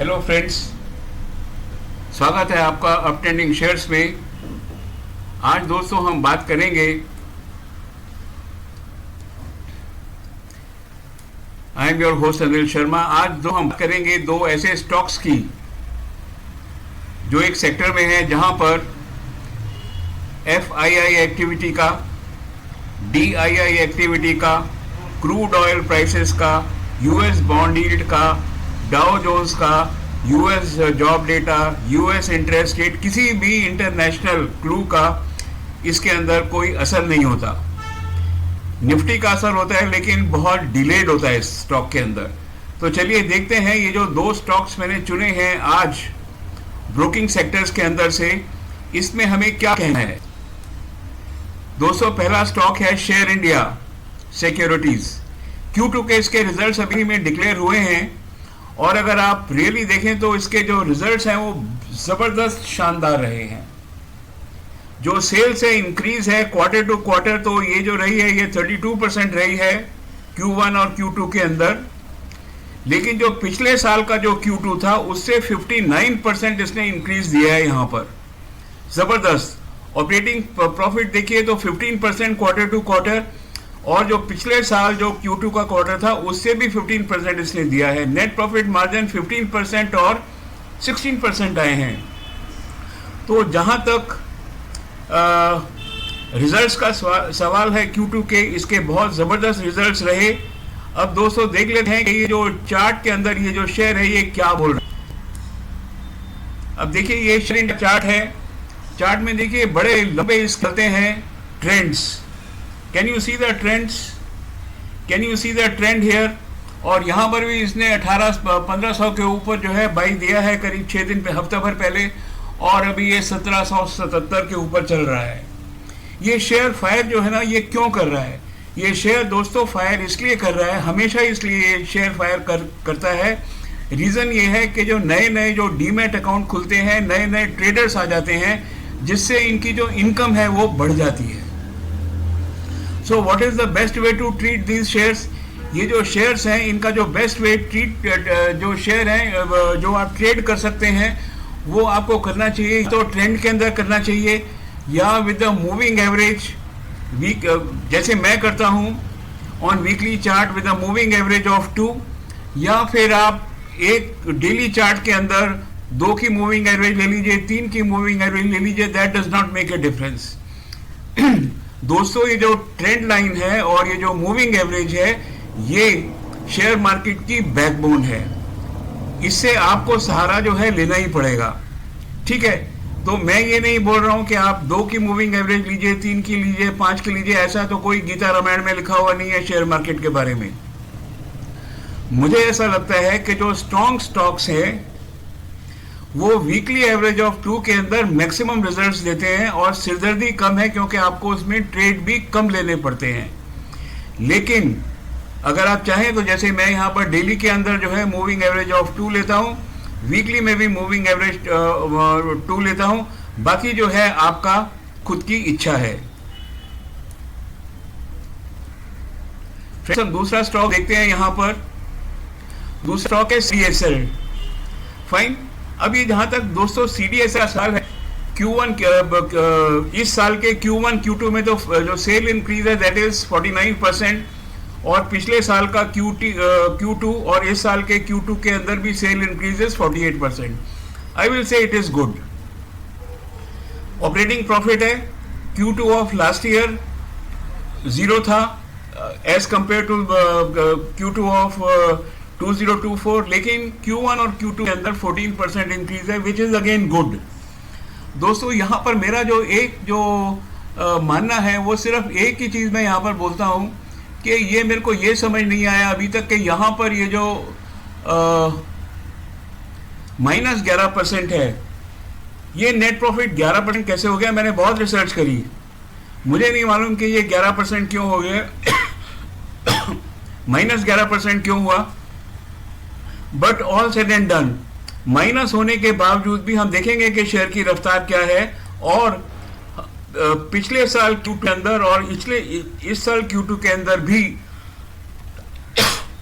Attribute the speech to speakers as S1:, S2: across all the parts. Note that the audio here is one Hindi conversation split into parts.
S1: हेलो फ्रेंड्स, स्वागत है आपका अपट्रेंडिंग शेयर्स में। आज दोस्तों हम बात करेंगे, I am your host Anil Sharma. आज हम बात करेंगे दो ऐसे स्टॉक्स की जो एक सेक्टर में है जहां पर FII एक्टिविटी का, DII एक्टिविटी का, क्रूड ऑयल प्राइसेस का, US बॉन्ड यील्ड का, डाउ जोन्स का, US job data, US interest rate, किसी भी इंटरनेशनल क्लू का इसके अंदर कोई असर नहीं होता। निफ्टी का असर होता है लेकिन बहुत डिलेड होता है इस स्टॉक के अंदर। तो चलिए देखते हैं ये जो दो स्टॉक्स मैंने चुने हैं आज ब्रोकिंग सेक्टर्स के अंदर से, इसमें हमें क्या कहना है। दोस्तों, पहला स्टॉक है शेयर इंडिया सिक्योरिटीज। Q2 के इसके रिजल्ट्स अभी में डिक्लेयर हुए हैं और अगर आप रियली देखें तो इसके जो रिजल्ट्स हैं वो जबरदस्त शानदार रहे हैं। जो सेल्स है इंक्रीज है क्वार्टर टू क्वार्टर, तो ये जो रही है ये 32% रही है Q1 और Q2 के अंदर। लेकिन जो पिछले साल का जो Q2 था उससे 59% इसने इंक्रीज दिया है यहाँ पर, जबरदस्त। ऑपरेटिंग प्रॉफिट देखिए तो 15% क्वार्टर टू क्वार्टर, और जो पिछले साल जो Q2 का क्वार्टर था उससे भी 15% इसने दिया है। नेट प्रॉफिट मार्जिन 15% और 16% आए हैं। तो जहां तक रिजल्ट्स का सवाल है Q2 के, इसके बहुत ज़बरदस्त रिजल्ट्स रहे। अब दोस्तों देख लेते हैं कि ये जो चार्ट के अंदर ये जो शेयर है ये क्या बोल रहा है। अब देखिए ये शेयर का चार्ट है। चार्ट में देखिए बड़े लंबे इस करते हैं trends. Can you see the trends? Can you see the trend here? और यहाँ पर भी इसने 1500 के ऊपर जो है बाई दिया है करीब 6 दिन पे, हफ्ता भर पहले, और अभी ये 1777 के ऊपर चल रहा है। ये शेयर फायर जो है ना, ये क्यों कर रहा है? ये शेयर दोस्तों फायर इसलिए कर रहा है, हमेशा इसलिए ये शेयर फायर करता है। रीज़न ये है कि जो नए नए जो डीमैट अकाउंट खुलते हैं, नए नए ट्रेडर्स आ जाते हैं, जिससे इनकी जो इनकम है वो बढ़ जाती है। So what is the best way to treat these shares? ये जो शेयर्स हैं इनका जो बेस्ट वे ट्रीट, जो शेयर हैं जो आप ट्रेड कर सकते हैं वो आपको करना चाहिए तो ट्रेंड के अंदर करना चाहिए, या with the moving average week, जैसे मैं करता हूँ on weekly chart with the moving average of 2, या फिर आप एक डेली चार्ट के अंदर 2 की मूविंग एवरेज ले लीजिए, 3 की मूविंग एवरेज ले लीजिए। That does not make a difference. दोस्तों, ये जो ट्रेंड लाइन है और ये जो मूविंग एवरेज है ये शेयर मार्केट की बैकबोन है। इससे आपको सहारा जो है लेना ही पड़ेगा, ठीक है। तो मैं ये नहीं बोल रहा हूं कि आप 2 की मूविंग एवरेज लीजिए, 3 की लीजिए, 5 की लीजिए, ऐसा तो कोई गीता रामायण में लिखा हुआ नहीं है शेयर मार्केट के बारे में। मुझे ऐसा लगता है कि जो स्ट्रॉन्ग स्टॉक्स हैं वो वीकली एवरेज ऑफ 2 के अंदर मैक्सिमम रिजल्ट्स देते हैं और सिरदर्दी कम है क्योंकि आपको उसमें ट्रेड भी कम लेने पड़ते हैं। लेकिन अगर आप चाहें तो जैसे मैं यहाँ पर डेली के अंदर जो है मूविंग एवरेज ऑफ 2 लेता हूँ, वीकली में भी मूविंग एवरेज 2 लेता हूँ, बाकी जो है आपका खुद की इच्छा है। हम दूसरा स्टॉक देखते हैं यहाँ पर। दूसरा स्टॉक है CDSL। फाइन। अब ये जहां तक दोस्तों CDSL का साल है, Q1 इस साल के Q1 Q2 में तो जो सेल इंक्रीज है दैट इज 49%, और पिछले साल का Q2 और इस साल के Q2 के अंदर भी sale increase is 48%। I will say it is good. Operating profit है Q2 ऑफ लास्ट ईयर 0 था as compare to Q2 of 2024, लेकिन Q1 और Q2 के अंदर 14% इंक्रीज है, विच इज अगेन गुड। दोस्तों, यहाँ पर मेरा जो मानना है वो सिर्फ एक ही चीज़ मैं यहाँ पर बोलता हूँ कि ये मेरे को ये समझ नहीं आया अभी तक कि यहाँ पर ये जो -11% है, ये नेट प्रॉफिट 11% कैसे हो गया? मैंने बहुत रिसर्च करी, मुझे नहीं मालूम कि ये 11% क्यों हो गया, -11% क्यों हुआ। But all said and done, minus होने के बावजूद भी हम देखेंगे कि शेयर की रफ्तार क्या है, और पिछले साल Q2 के अंदर और इस साल Q2 के अंदर भी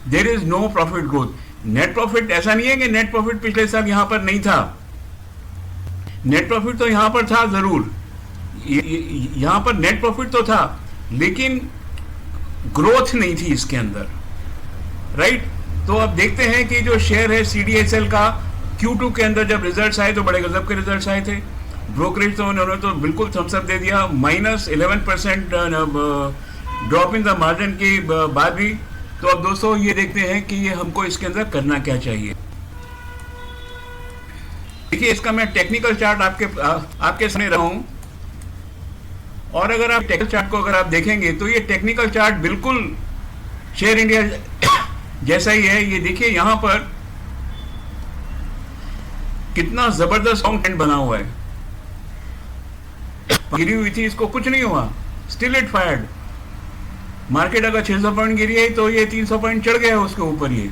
S1: there is no profit growth. Net profit ऐसा नहीं है कि नेट प्रॉफिट पिछले साल यहां पर नहीं था, नेट प्रॉफिट तो यहां पर था जरूर, यहां पर नेट प्रॉफिट तो था, लेकिन ग्रोथ नहीं थी इसके अंदर, राइट। तो अब देखते हैं कि जो शेयर है CDSL का Q2 के अंदर जब रिजल्ट्स आए तो बड़े गजब के रिजल्ट्स आए थे। ब्रोकरेज तो उन्होंने तो बिल्कुल थम्स अप दे दिया, -11% ड्रॉप इन द मार्जिन के बाद भी। तो अब दोस्तों ये देखते हैं कि ये हमको इसके अंदर करना क्या चाहिए। देखिए इसका मैं टेक्निकल चार्ट आपके सामने रहा हूं, और अगर आप टेक्निकल चार्ट को अगर आप देखेंगे तो ये टेक्निकल चार्ट बिल्कुल शेयर इंडिया जैसा ही है। ये देखिए यहां पर कितना जबरदस्त लॉन्ग ट्रेंड बना हुआ है, गिरी हुई थी, इसको कुछ नहीं हुआ, स्टिल इट फायर्ड। मार्केट अगर 600 पॉइंट गिरी है तो ये 300 पॉइंट चढ़ गया है उसके ऊपर। ये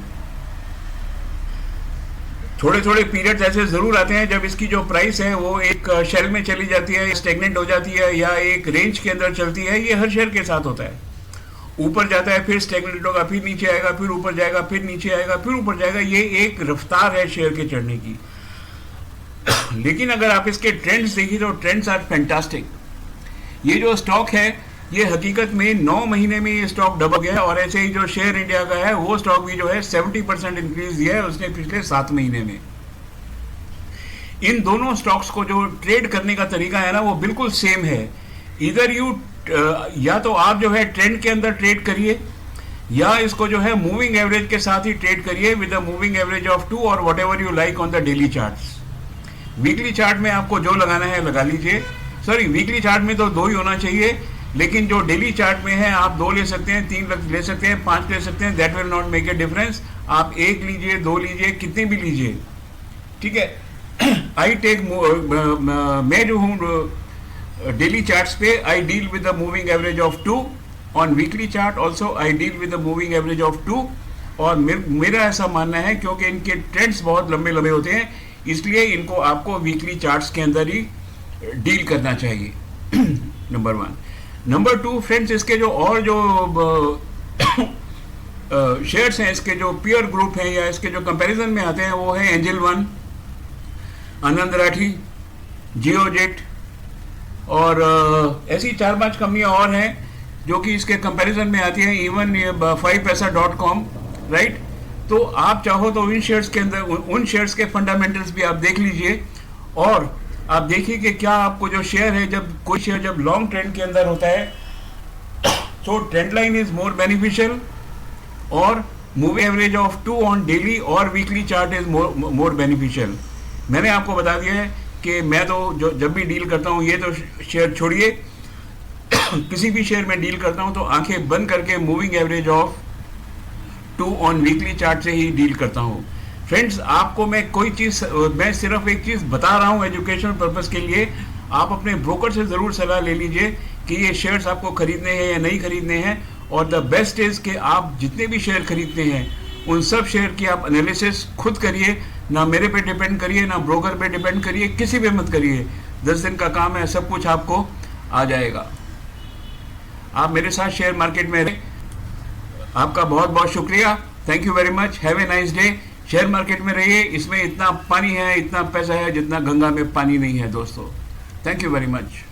S1: थोड़े थोड़े पीरियड्स ऐसे जरूर आते हैं जब इसकी जो प्राइस है वो एक शेल में चली जाती है, स्टेगनेंट हो जाती है, या एक रेंज के अंदर चलती है। ये हर शेयर के साथ होता है, ऊपर जाता है फिर स्टेगनेंट होगा, फिर नीचे आएगा, फिर ऊपर जाएगा, फिर नीचे आएगा, फिर ऊपर जाएगा। ये एक रफ्तार है शेयर के चढ़ने की। लेकिन अगर आप इसके ट्रेंड्स देखिए तो ट्रेंड्स आर फैंटास्टिक। ये जो स्टॉक है ये हकीकत में 9 महीने में ये स्टॉक डबल गया है, और ऐसे ही जो शेयर इंडिया का है वो स्टॉक भी जो है 70% इंक्रीज दिया है उसने पिछले 7 महीने में। इन दोनों स्टॉक्स को जो ट्रेड करने का तरीका है ना वो बिल्कुल सेम है। इधर या तो आप जो है ट्रेंड के अंदर ट्रेड करिए, या इसको जो है मूविंग एवरेज के साथ ही ट्रेड करिए with the moving average of 2 और what ever you like on the daily charts. Weekly chart में आपको जो लगाना है लगा लीजिए, सॉरी वीकली चार्ट में तो 2 ही होना चाहिए, लेकिन जो डेली चार्ट में है आप 2 ले सकते हैं, 3 ले सकते हैं, 5 ले सकते हैं, that will not make a difference. आप 1 लीजिए, 2 लीजिए, कितने भी लीजिए, ठीक है। आई टेक मैं जो हूँ डेली चार्ट्स पे I deal with the moving average of 2, on weekly chart also I deal with the moving average of 2। और मेरा ऐसा मानना है क्योंकि इनके ट्रेंड्स बहुत लंबे लंबे होते हैं, इसलिए इनको आपको वीकली चार्ट्स के अंदर ही डील करना चाहिए। नंबर 1। नंबर 2 फ्रेंड्स, इसके जो और जो शेयर्स हैं, इसके जो पीयर ग्रुप हैं या इसके जो कंपैरिजन में आते हैं वो है एंजल वन, आनंद राठी, जियोजेट, और ऐसी 4-5 कंपनियां और हैं जो कि इसके कंपैरिजन में आती हैं, इवन 5paisa.com, राइट। तो आप चाहो तो इन शेयर्स के अंदर उन शेयर्स के फंडामेंटल्स भी आप देख लीजिए, और आप देखिए कि क्या आपको जो शेयर है, जब कोई शेयर जब लॉन्ग ट्रेंड के अंदर होता है तो trend line is more beneficial, और move average of 2 on daily और weekly chart is more beneficial. मैंने आपको बता दिया है कि मैं तो जब भी डील करता हूँ, ये तो शेयर छोड़िए, किसी भी शेयर में डील करता हूँ तो आंखें बंद करके moving average of 2 on weekly chart से ही डील करता हूँ। फ्रेंड्स, आपको मैं सिर्फ एक चीज बता रहा हूँ एजुकेशनल पर्पस के लिए। आप अपने ब्रोकर से जरूर सलाह ले लीजिए कि ये शेयर्स आपको खरीदने हैं या नहीं खरीदने हैं, और द बेस्ट इज कि आप जितने भी शेयर खरीदते हैं उन सब शेयर की आप एनालिसिस खुद करिए, ना मेरे पे डिपेंड करिए, ना ब्रोकर पे डिपेंड करिए, किसी पे मत करिए। 10 दिन का काम है, सब कुछ आपको आ जाएगा। आप मेरे साथ शेयर मार्केट में रहे, आपका बहुत बहुत शुक्रिया, thank you very much, have a nice day. Share market में रहिए, इसमें इतना पानी है, इतना पैसा है जितना गंगा में पानी नहीं है दोस्तों। Thank you very much.